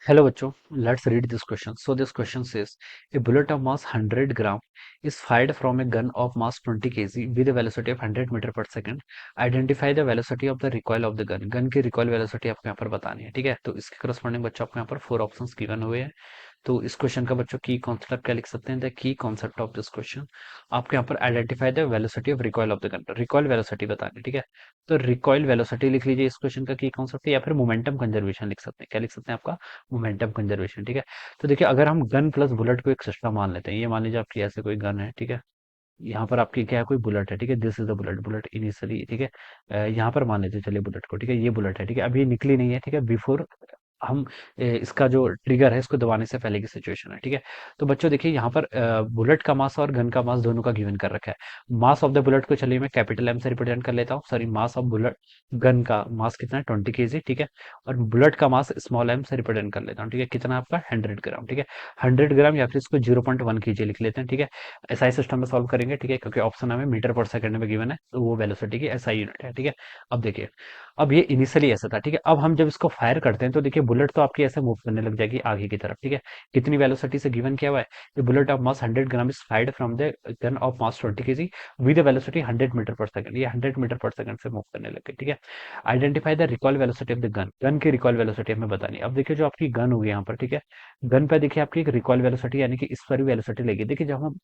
Hello bachcho, let's read this question. So this question says, a bullet of mass 100 gram is fired from a gun of mass 20 kg with a velocity of 100 metre per second. Identify the velocity of the recoil of the gun. Gun की recoil velocity आपको यहाँ पर बतानी है, ठीक है. तो इसके corresponding बच्चों आपको यहाँ पर 4 ऑप्शंस गिवन हुए हैं. तो इस क्वेश्चन का बच्चों की कॉन्सेप्ट क्या लिख सकते हैं? The key concept of this question आपके यहाँ पर identify the velocity of recoil of the gun. Recoil velocity बतानी, ठीक है. तो रिकॉइल वेलोसिटी लिख लीजिए इस क्वेश्चन का की कॉन्सेप्ट है, या फिर मोमेंटम कंजर्वेशन लिख सकते हैं. क्या लिख सकते हैं? आपका मोमेंटम कंजर्वेशन, ठीक है. तो देखिए, अगर हम गन प्लस बुलेट को एक सिस्टम मान लेते हैं, ये मान लीजिए आपकी ऐसे कोई गन है, ठीक है. यहाँ पर आपकी क्या है, कोई बुलेट है, ठीक है. This is the bullet, bullet initially, ठीक है. यहाँ पर मान लेते हैं चलिए बुलेट को, ठीक है. ये बुलेट है, ठीक है. अभी ये निकली नहीं है, ठीक है. बिफोर हम इसका जो ट्रिगर है इसको दबाने से पहले की सिचुएशन है, ठीक है. तो बच्चों देखिए, यहाँ पर बुलेट का मास और गन का मास दोनों का गिवन कर रखा है. मास ऑफ द बुलेट को चलिए मैं कैपिटल एम से रिप्रेजेंट कर लेता हूँ. Sorry, mass of bullet, gun का मास कितना है? 20 kg, ठीक है. और बुलेट का मास स्मॉल एम से रिप्रेजेंट कर लेता हूँ, ठीक है. कितना आपका? 100 ग्राम, ठीक है. 100 ग्राम, या फिर इसको 0.1 kg लिख लेते हैं, ठीक है. एसआई सिस्टम में सॉल्व करेंगे, ठीक है, क्योंकि ऑप्शन हमें मीटर पर सेकंड में गिवन है, तो वो वेलोसिटी की एसआई यूनिट है, ठीक है. अब देखिए, अब ये इनिशियली ऐसा था, ठीक है. अब हम जब इसको फायर करते हैं तो देखिए बुलेट तो आपकी ऐसे मूव करने लग जाएगी आगे की तरफ, ठीक है. कितनी वेलोसिटी से गिवन किया हुआ है? The bullet of mass 100 gram is fired from the gun of mass 20 kg with velocity 100 metre per second. ये 100 मीटर पर सेकंड से मूव करने लगे, ठीक है. Identify the recall velocity of the gun. Gun की रिकॉल वेलोसिटी हमें बतानी है. अब देखिए, जो आपकी गन होगी यहाँ पर, ठीक है. गन पे देखिए आपकी एक रिकॉल वेलोसिटी, यानी कि इस पर भी वेलोसिटी लेगी. देखिए, जब हम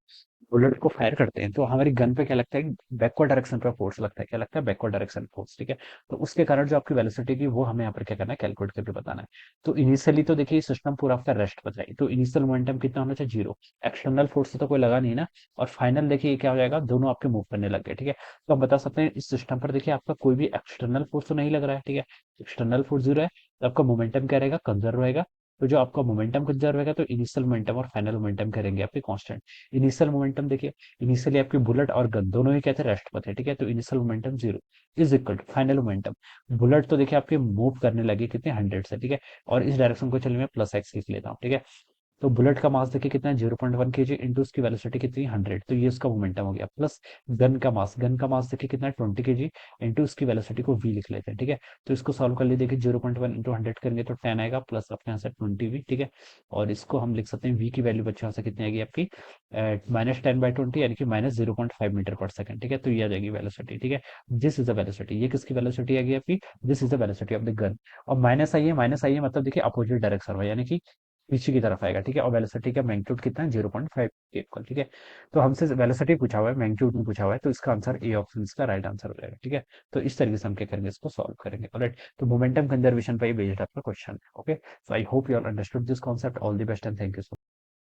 बुलेट को फायर करते हैं तो हमारी गन पे क्या लगता है? बैकवर्ड डायरेक्शन पे फोर्स लगता है. क्या लगता है? बैकवर्ड डायरेक्शन फोर्स, ठीक है. तो उसके कारण जो आपकी वेलोसिटी की, वो हमें यहाँ पर क्या करना है? कैलकुलेट करके बताना है. तो इनिशियली तो देखिए सिस्टम पूरा आपका रेस्ट पर जाए, तो इनिशियल मोमेंटम कितना होना चाहिए? जीरो. एक्सटर्नल फोर्स से तो कोई लगा नहीं ना. और फाइनल देखिए ये क्या हो जाएगा? दोनों आपके मूव करने लग गए, ठीक है. तो हम बता सकते हैं इस सिस्टम पर देखिए आपका कोई भी एक्सटर्नल फोर्स तो नहीं लग रहा है, ठीक है. एक्सटर्नल फोर्स जीरो है, तो आपका मोमेंटम क्या रहेगा? कंजर्व रहेगा. तो जो आपका मोमेंटम कंजर्व रहेगा, तो इनिशियल मोमेंटम और फाइनल मोमेंटम करेंगे आपके कांस्टेंट. इनिशियल मोमेंटम देखिए, इनिशियली आपकी बुलेट और गन दोनों ही कहते हैं रेस्ट पर थे, ठीक है. तो initial momentum zero is equal to final momentum. Bullet तो देखिए आपकी मूव करने लगी कितने? 100 से, ठीक है. और इस डायरेक्शन को चलिए मैं प्लस एक्स लिख लेता हूँ, ठीक है. तो बुलेट का मास देखिए कितना है? 0.1 kg इंटू उसकी वेलोसिटी कितनी? 100. तो ये उसका मोमेंटम हो गया. प्लस गन का मास देखिए कितना है? 20 kg इंटू उसकी वेलोसिटी को v लिख लेते हैं, ठीक है. तो इसको सॉल्व कर लिए, देखिए 0.1 इंटू 100 करेंगे तो 10 आएगा, प्लस अपने यहाँ से 20v, ठीक है. और इसको हम लिख सकते हैं v की वैल्यू बच्चों यहाँ से कितनी आएगी आपकी? -10/20, यानी कि -0.5 मीटर पर सेकंड, ठीक है. तो ये आ जाएगी वेलोसिटी, ठीक है. This is the velocity. ये किसकी वेलोसिटी आएगी आपकी? This is the velocity of the gun. और माइनस आई है मतलब देखिए अपोजिट डायरेक्शन में, यानी कि पीछे की तरफ आएगा, ठीक है. और वेलोसिटी का मैग्नीट्यूड कितना है? 0.5 के इक्वल, ठीक है. तो हमसे वेलोसिटी पूछा हुआ है, मैग्नीट्यूड नहीं पूछा हुआ है, तो इसका आंसर ए ऑप्शन इसका राइट आंसर हो जाएगा, ठीक है. तो इस तरीके से हम क्या करेंगे? इसको सॉल्व करेंगे, ऑलराइट. तो मोमेंटम कंजर्वेशन पर ही बेस्ड आपका क्वेश्चन है, okay. So I hope you all understood this concept. All the best and thank you so